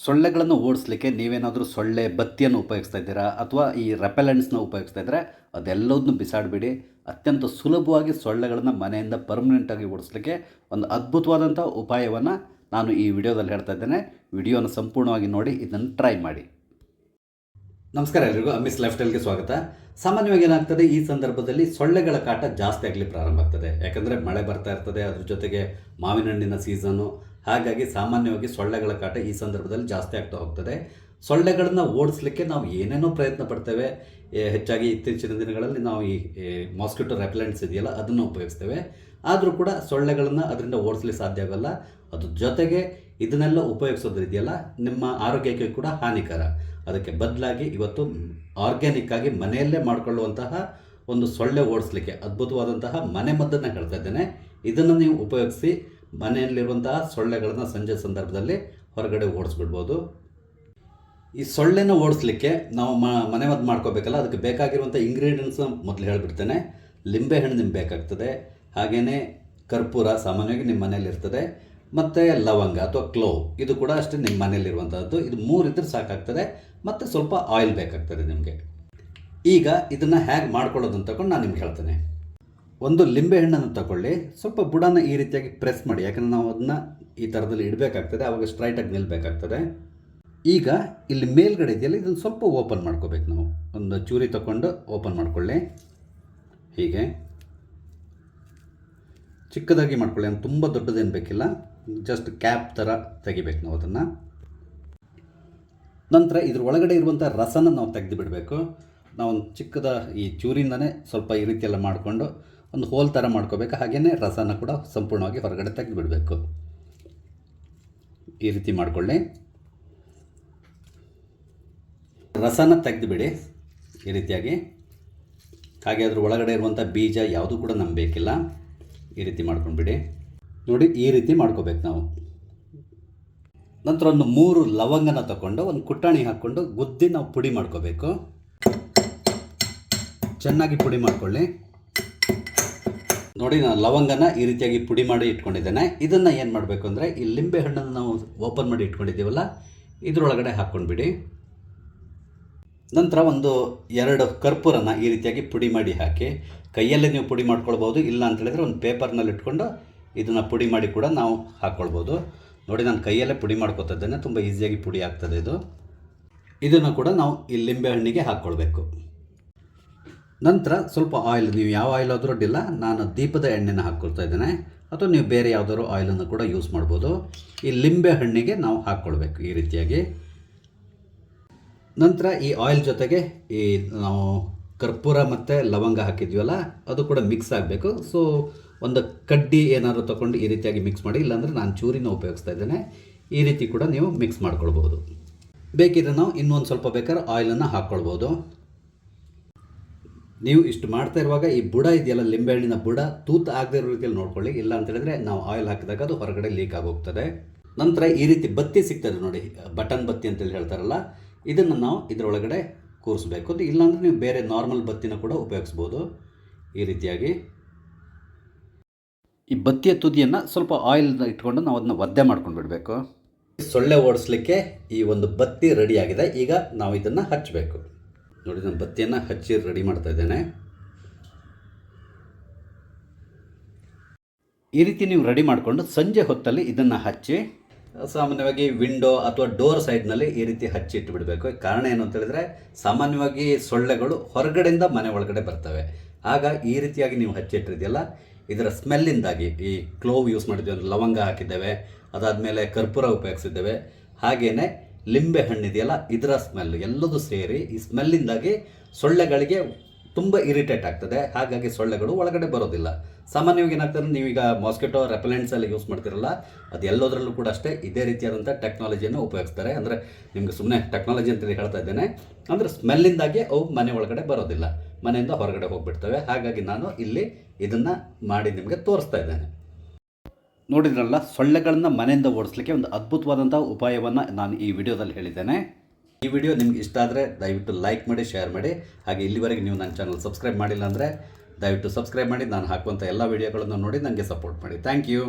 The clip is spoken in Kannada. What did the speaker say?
ಸೊಳ್ಳೆಗಳನ್ನು ಓಡಿಸ್ಲಿಕ್ಕೆ ನೀವೇನಾದರೂ ಸೊಳ್ಳೆ ಬತ್ತಿಯನ್ನು ಉಪಯೋಗಿಸ್ತಾ ಇದ್ದೀರಾ ಅಥವಾ ಈ ರೆಪೆಲೆಂಟ್ಸ್ನ ಉಪಯೋಗಿಸ್ತಾ ಇದ್ದರೆ ಅದೆಲ್ಲದನ್ನು ಬಿಸಾಡಿಬಿಡಿ. ಅತ್ಯಂತ ಸುಲಭವಾಗಿ ಸೊಳ್ಳೆಗಳನ್ನು ಮನೆಯಿಂದ ಪರ್ಮನೆಂಟಾಗಿ ಓಡಿಸ್ಲಿಕ್ಕೆ ಒಂದು ಅದ್ಭುತವಾದಂಥ ಉಪಾಯವನ್ನು ನಾನು ಈ ವಿಡಿಯೋದಲ್ಲಿ ಹೇಳ್ತಾ ಇದ್ದೇನೆ. ವಿಡಿಯೋನ ಸಂಪೂರ್ಣವಾಗಿ ನೋಡಿ, ಇದನ್ನು ಟ್ರೈ ಮಾಡಿ. ನಮಸ್ಕಾರ ಎಲ್ಲರಿಗೂ, ಅಮ್ಮಿಸ್ ಲೈಫ್ ಸ್ಟೈಲ್ಗೆ ಸ್ವಾಗತ. ಸಾಮಾನ್ಯವಾಗಿ ಏನಾಗ್ತದೆ, ಈ ಸಂದರ್ಭದಲ್ಲಿ ಸೊಳ್ಳೆಗಳ ಕಾಟ ಜಾಸ್ತಿ ಆಗಲಿ ಪ್ರಾರಂಭ ಆಗ್ತದೆ. ಯಾಕಂದರೆ ಮಳೆ ಬರ್ತಾ ಇರ್ತದೆ, ಅದ್ರ ಜೊತೆಗೆ ಮಾವಿನ ಹಣ್ಣಿನ ಸೀಸನ್ನು. ಹಾಗಾಗಿ ಸಾಮಾನ್ಯವಾಗಿ ಸೊಳ್ಳೆಗಳ ಕಾಟ ಈ ಸಂದರ್ಭದಲ್ಲಿ ಜಾಸ್ತಿ ಆಗ್ತಾ ಹೋಗ್ತದೆ. ಸೊಳ್ಳೆಗಳನ್ನ ಓಡಿಸ್ಲಿಕ್ಕೆ ನಾವು ಏನೇನೋ ಪ್ರಯತ್ನ ಪಡ್ತೇವೆ. ಹೆಚ್ಚಾಗಿ ಇತ್ತೀಚಿನ ದಿನಗಳಲ್ಲಿ ನಾವು ಈ ಮಾಸ್ಕಿಟೋ ರೆಪೆಲೆಂಟ್ಸ್ ಇದೆಯಲ್ಲ, ಅದನ್ನು ಉಪಯೋಗಿಸ್ತೇವೆ. ಆದರೂ ಕೂಡ ಸೊಳ್ಳೆಗಳನ್ನು ಅದರಿಂದ ಓಡಿಸ್ಲಿಕ್ಕೆ ಸಾಧ್ಯ ಆಗೋಲ್ಲ. ಅದ್ರ ಜೊತೆಗೆ ಇದನ್ನೆಲ್ಲ ಉಪಯೋಗಿಸೋದ್ರಿದೆಯಲ್ಲ, ನಿಮ್ಮ ಆರೋಗ್ಯಕ್ಕೆ ಕೂಡ ಹಾನಿಕರ. ಅದಕ್ಕೆ ಬದಲಾಗಿ ಇವತ್ತು ಆರ್ಗ್ಯಾನಿಕ್ ಆಗಿ ಮನೆಯಲ್ಲೇ ಮಾಡಿಕೊಳ್ಳುವಂತಹ ಒಂದು ಸೊಳ್ಳೆ ಓಡಿಸ್ಲಿಕ್ಕೆ ಅದ್ಭುತವಾದಂತಹ ಮನೆ ಮದ್ದನ್ನು ಹೇಳ್ತಾ ಇದ್ದೇನೆ. ಇದನ್ನು ನೀವು ಉಪಯೋಗಿಸಿ ಮನೆಯಲ್ಲಿರುವಂತಹ ಸೊಳ್ಳೆಗಳನ್ನು ಸಂಜೆ ಸಂದರ್ಭದಲ್ಲಿ ಹೊರಗಡೆ ಓಡಿಸ್ಬಿಡ್ಬೋದು. ಈ ಸೊಳ್ಳೆನ ಓಡಿಸ್ಲಿಕ್ಕೆ ನಾವು ಮನೆ ಮದ್ದು ಮಾಡ್ಕೋಬೇಕಲ್ಲ, ಅದಕ್ಕೆ ಬೇಕಾಗಿರುವಂಥ ಇಂಗ್ರೀಡಿಯೆಂಟ್ಸ್ ಮೊದಲು ಹೇಳಿಬಿಡ್ತೇನೆ. ಲಿಂಬೆಹಣ್ಣು ನಿಮ್ಗೆ ಬೇಕಾಗ್ತದೆ, ಹಾಗೆಯೇ ಕರ್ಪೂರ ಸಾಮಾನ್ಯವಾಗಿ ನಿಮ್ಮ ಮನೇಲಿ ಇರ್ತದೆ, ಮತ್ತು ಲವಂಗ ಅಥವಾ ಕ್ಲೋವ್ ಇದು ಕೂಡ ಅಷ್ಟೇ ನಿಮ್ಮ ಮನೆಯಲ್ಲಿರುವಂಥದ್ದು. ಇದು 3 ಇದ್ರೆ ಸಾಕಾಗ್ತದೆ. ಮತ್ತು ಸ್ವಲ್ಪ ಆಯಿಲ್ ಬೇಕಾಗ್ತದೆ ನಿಮಗೆ. ಈಗ ಇದನ್ನು ಹೇಗೆ ಮಾಡ್ಕೊಳ್ಳೋದು ಅಂತ ತಗೊಂಡು ನಾನು ನಿಮ್ಗೆ ಹೇಳ್ತೇನೆ. ಒಂದು ಲಿಂಬೆಹಣ್ಣನ್ನು ತಗೊಳ್ಳಿ, ಸ್ವಲ್ಪ ಬುಡನ ಈ ರೀತಿಯಾಗಿ ಪ್ರೆಸ್ ಮಾಡಿ. ಯಾಕಂದರೆ ನಾವು ಅದನ್ನು ಈ ಥರದಲ್ಲಿ ಇಡಬೇಕಾಗ್ತದೆ, ಆವಾಗ ಸ್ಟ್ರೈಟಾಗಿ ನಿಲ್ಲಬೇಕಾಗ್ತದೆ. ಈಗ ಇಲ್ಲಿ ಮೇಲ್ಗಡೆ ಇದೆಯಲ್ಲ, ಇದನ್ನು ಸ್ವಲ್ಪ ಓಪನ್ ಮಾಡ್ಕೋಬೇಕು. ನಾವು ಒಂದು ಚೂರಿ ತಗೊಂಡು ಓಪನ್ ಮಾಡ್ಕೊಳ್ಳಿ. ಹೀಗೆ ಚಿಕ್ಕದಾಗಿ ಮಾಡ್ಕೊಳ್ಳಿ, ಅಂತ ತುಂಬ ದೊಡ್ಡದೇನು ಬೇಕಿಲ್ಲ. ಜಸ್ಟ್ ಕ್ಯಾಪ್ ಥರ ತೆಗಿಬೇಕು ನಾವು ಅದನ್ನು. ನಂತರ ಇದ್ರ ಒಳಗಡೆ ಇರುವಂಥ ರಸನ ನಾವು ತೆಗೆದು ಬಿಡಬೇಕು. ನಾವು ಒಂದು ಚಿಕ್ಕದ ಈ ಚೂರಿಂದನೇ ಸ್ವಲ್ಪ ಈ ರೀತಿಯೆಲ್ಲ ಮಾಡಿಕೊಂಡು ಒಂದು ಹೋಲ್ ಥರ ಮಾಡ್ಕೋಬೇಕು. ಹಾಗೆಯೇ ರಸನ ಕೂಡ ಸಂಪೂರ್ಣವಾಗಿ ಹೊರಗಡೆ ತೆಗೆದು ಬಿಡಬೇಕು. ಈ ರೀತಿ ಮಾಡಿಕೊಳ್ಳಿ. ರಸನ ತೆಗೆದುಬಿಡಿ ಈ ರೀತಿಯಾಗಿ. ಹಾಗೆ ಅದ್ರ ಒಳಗಡೆ ಇರುವಂಥ ಬೀಜ ಯಾವುದೂ ಕೂಡ ನಮ್ಗೆ ಬೇಕಿಲ್ಲ. ಈ ರೀತಿ ಮಾಡ್ಕೊಂಡ್ಬಿಡಿ. ನೋಡಿ, ಈ ರೀತಿ ಮಾಡ್ಕೋಬೇಕು ನಾವು. ನಂತರ ಒಂದು 3 ಲವಂಗನ ತಗೊಂಡು ಒಂದು ಕುಟ್ಟಾಣಿ ಹಾಕ್ಕೊಂಡು ಗುದ್ದಿ ನಾವು ಪುಡಿ ಮಾಡ್ಕೋಬೇಕು. ಚೆನ್ನಾಗಿ ಪುಡಿ ಮಾಡ್ಕೊಳ್ಳಿ. ನೋಡಿ, ನಾನು ಲವಂಗನ ಈ ರೀತಿಯಾಗಿ ಪುಡಿ ಮಾಡಿ ಇಟ್ಕೊಂಡಿದ್ದೇನೆ. ಇದನ್ನು ಏನು ಮಾಡಬೇಕು ಅಂದರೆ, ಈ ಲಿಂಬೆ ಹಣ್ಣನ್ನು ನಾವು ಓಪನ್ ಮಾಡಿ ಇಟ್ಕೊಂಡಿದ್ದೀವಲ್ಲ, ಇದರೊಳಗಡೆ ಹಾಕ್ಕೊಂಡ್ಬಿಡಿ. ನಂತರ ಒಂದು 2 ಕರ್ಪೂರನ ಈ ರೀತಿಯಾಗಿ ಪುಡಿ ಮಾಡಿ ಹಾಕಿ. ಕೈಯಲ್ಲೇ ನೀವು ಪುಡಿ ಮಾಡ್ಕೊಳ್ಬೋದು, ಇಲ್ಲ ಅಂತ ಹೇಳಿದ್ರೆ ಒಂದು ಪೇಪರ್ನಲ್ಲಿ ಇಟ್ಕೊಂಡು ಇದನ್ನು ಪುಡಿ ಮಾಡಿ ಕೂಡ ನಾವು ಹಾಕ್ಕೊಳ್ಬೋದು. ನೋಡಿ, ನಾನು ಕೈಯಲ್ಲೇ ಪುಡಿ ಮಾಡ್ಕೊತಾ ಇದ್ದೇನೆ, ತುಂಬ ಈಸಿಯಾಗಿ ಪುಡಿ ಆಗ್ತದೆ ಇದು. ಇದನ್ನು ಕೂಡ ನಾವು ಈ ಲಿಂಬೆ ಹಣ್ಣಿಗೆ ಹಾಕ್ಕೊಳ್ಬೇಕು. ನಂತರ ಸ್ವಲ್ಪ ಆಯಿಲ್, ನೀವು ಯಾವ ಆಯಿಲ್ ಆದರೂ ಅಡ್ಡಿಲ್ಲ, ನಾನು ದೀಪದ ಎಣ್ಣೆನ ಹಾಕ್ಕೊಳ್ತಾ ಇದ್ದೇನೆ, ಅಥವಾ ನೀವು ಬೇರೆ ಯಾವುದಾದ್ರು ಆಯಿಲನ್ನು ಕೂಡ ಯೂಸ್ ಮಾಡ್ಬೋದು. ಈ ಲಿಂಬೆ ಹಣ್ಣಿಗೆ ನಾವು ಹಾಕ್ಕೊಳ್ಬೇಕು ಈ ರೀತಿಯಾಗಿ. ನಂತರ ಈ ಆಯಿಲ್ ಜೊತೆಗೆ ಈ ನಾವು ಕರ್ಪೂರ ಮತ್ತು ಲವಂಗ ಹಾಕಿದ್ವಲ್ಲ, ಅದು ಕೂಡ ಮಿಕ್ಸ್ ಆಗಬೇಕು. ಸೊ ಒಂದು ಕಡ್ಡಿ ಏನಾದರೂ ತೊಗೊಂಡು ಈ ರೀತಿಯಾಗಿ ಮಿಕ್ಸ್ ಮಾಡಿ, ಇಲ್ಲಾಂದರೆ ನಾನು ಚೂರಿನ ಉಪಯೋಗಿಸ್ತಾ ಇದ್ದೇನೆ. ಈ ರೀತಿ ಕೂಡ ನೀವು ಮಿಕ್ಸ್ ಮಾಡ್ಕೊಳ್ಬೋದು. ಬೇಕಿದ್ರೆ ನಾವು ಇನ್ನೊಂದು ಸ್ವಲ್ಪ ಬೇಕಾದ್ರೆ ಆಯಿಲನ್ನು ಹಾಕ್ಕೊಳ್ಬೋದು. ನೀವು ಇಷ್ಟು ಮಾಡ್ತಾ ಇರುವಾಗ ಈ ಬುಡ ಇದೆಯಲ್ಲ, ಲಿಂಬೆಹಣ್ಣಿನ ಬುಡ ತೂತು ಆಗದೇ ಇರೋ ರೀತಿಯಲ್ಲಿ ನೋಡ್ಕೊಳ್ಳಿ. ಇಲ್ಲ ಅಂತ ಹೇಳಿದ್ರೆ ನಾವು ಆಯಿಲ್ ಹಾಕಿದಾಗ ಅದು ಹೊರಗಡೆ ಲೀಕ್ ಆಗೋಗ್ತದೆ. ನಂತರ ಈ ರೀತಿ ಬತ್ತಿ ಸಿಗ್ತದೆ ನೋಡಿ, ಬಟನ್ ಬತ್ತಿ ಅಂತೇಳಿ ಹೇಳ್ತಾರಲ್ಲ, ಇದನ್ನು ನಾವು ಇದರೊಳಗಡೆ ಕೂರಿಸ್ಬೇಕು. ಇಲ್ಲಾಂದರೆ ನೀವು ಬೇರೆ ನಾರ್ಮಲ್ ಬತ್ತಿನ ಕೂಡ ಉಪಯೋಗಿಸ್ಬೋದು. ಈ ರೀತಿಯಾಗಿ ಈ ಬತ್ತಿಯ ತುದಿಯನ್ನು ಸ್ವಲ್ಪ ಆಯಿಲ್ ಇಟ್ಕೊಂಡು ನಾವು ಅದನ್ನು ಒದ್ದೆ ಮಾಡ್ಕೊಂಡು ಬಿಡಬೇಕು. ಸೊಳ್ಳೆ ಓಡಿಸ್ಲಿಕ್ಕೆ ಈ ಒಂದು ಬತ್ತಿ ರೆಡಿಯಾಗಿದೆ. ಈಗ ನಾವು ಇದನ್ನು ಹಚ್ಚಬೇಕು. ನೋಡಿ, ನಾನು ಬತ್ತಿಯನ್ನು ಹಚ್ಚಿ ರೆಡಿ ಮಾಡ್ತಾ ಇದ್ದೇನೆ. ಈ ರೀತಿ ನೀವು ರೆಡಿ ಮಾಡಿಕೊಂಡು ಸಂಜೆ ಹೊತ್ತಲ್ಲಿ ಇದನ್ನು ಹಚ್ಚಿ, ಸಾಮಾನ್ಯವಾಗಿ ವಿಂಡೋ ಅಥವಾ ಡೋರ್ ಸೈಡ್ನಲ್ಲಿ ಈ ರೀತಿ ಹಚ್ಚಿ ಇಟ್ಟು ಬಿಡಬೇಕು. ಕಾರಣ ಏನು ಅಂತ ಹೇಳಿದ್ರೆ, ಸಾಮಾನ್ಯವಾಗಿ ಸೊಳ್ಳೆಗಳು ಹೊರಗಡೆಯಿಂದ ಮನೆ ಒಳಗಡೆ ಬರ್ತವೆ. ಆಗ ಈ ರೀತಿಯಾಗಿ ನೀವು ಹಚ್ಚಿಟ್ಟಿದೆಯಲ್ಲ, ಇದರ ಸ್ಮೆಲ್ಲಿಂದಾಗಿ, ಈ ಕ್ಲೋವ್ ಯೂಸ್ ಮಾಡಿದ್ದೇವೆ, ಲವಂಗ ಹಾಕಿದ್ದೇವೆ, ಅದಾದಮೇಲೆ ಕರ್ಪೂರ ಉಪಯೋಗಿಸಿದ್ದೇವೆ, ಹಾಗೆಯೇ ಲಿಂಬೆ ಹಣ್ಣಿದೆಯಲ್ಲ, ಇದರ ಸ್ಮೆಲ್ ಎಲ್ಲದೂ ಸೇರಿ ಈ ಸ್ಮೆಲ್ಲಿಂದಾಗಿ ಸೊಳ್ಳೆಗಳಿಗೆ ತುಂಬ ಇರಿಟೇಟ್ ಆಗ್ತದೆ. ಹಾಗಾಗಿ ಸೊಳ್ಳೆಗಳು ಒಳಗಡೆ ಬರೋದಿಲ್ಲ. ಸಾಮಾನ್ಯವಾಗಿ ಏನಾಗ್ತದೆ, ನೀವೀಗ ಮಾಸ್ಕಿಟೋ ರೆಪೆಲೆಂಟ್ಸ್ ಎಲ್ಲ ಯೂಸ್ ಮಾಡ್ತಿರಲ್ಲ, ಅದು ಎಲ್ಲದರಲ್ಲೂ ಕೂಡ ಅಷ್ಟೇ ಇದೇ ರೀತಿಯಾದಂಥ ಟೆಕ್ನಾಲಜಿಯನ್ನು ಉಪಯೋಗಿಸ್ತಾರೆ. ಅಂದರೆ ನಿಮಗೆ ಸುಮ್ಮನೆ ಟೆಕ್ನಾಲಜಿ ಅಂತೇಳಿ ಹೇಳ್ತಾ ಇದ್ದೇನೆ. ಅಂದರೆ ಸ್ಮೆಲ್ಲಿಂದಾಗಿ ಅವು ಮನೆ ಒಳಗಡೆ ಬರೋದಿಲ್ಲ, ಮನೆಯಿಂದ ಹೊರಗಡೆ ಹೋಗಿಬಿಡ್ತವೆ. ಹಾಗಾಗಿ ನಾನು ಇಲ್ಲಿ ಇದನ್ನು ಮಾಡಿ ನಿಮಗೆ ತೋರಿಸ್ತಾ ಇದ್ದೇನೆ. ನೋಡಿದ್ರಲ್ಲ, ಸೊಳ್ಳೆಗಳನ್ನು ಮನೆಯಿಂದ ಓಡಿಸ್ಲಿಕ್ಕೆ ಒಂದು ಅದ್ಭುತವಾದಂಥ ಉಪಾಯವನ್ನು ನಾನು ಈ ವಿಡಿಯೋದಲ್ಲಿ ಹೇಳಿದ್ದೇನೆ. ಈ ವಿಡಿಯೋ ನಿಮ್ಗೆ ಇಷ್ಟ ಆದರೆ ದಯವಿಟ್ಟು ಲೈಕ್ ಮಾಡಿ, ಶೇರ್ ಮಾಡಿ. ಹಾಗೆ ಇಲ್ಲಿವರೆಗೆ ನೀವು ನನ್ನ ಚಾನಲ್ ಸಬ್ಸ್ಕ್ರೈಬ್ ಮಾಡಿಲ್ಲ ಅಂದರೆ ದಯವಿಟ್ಟು ಸಬ್ಸ್ಕ್ರೈಬ್ ಮಾಡಿ. ನಾನು ಹಾಕುವಂಥ ಎಲ್ಲ ವಿಡಿಯೋಗಳನ್ನು ನೋಡಿ ನನಗೆ ಸಪೋರ್ಟ್ ಮಾಡಿ. Thank you.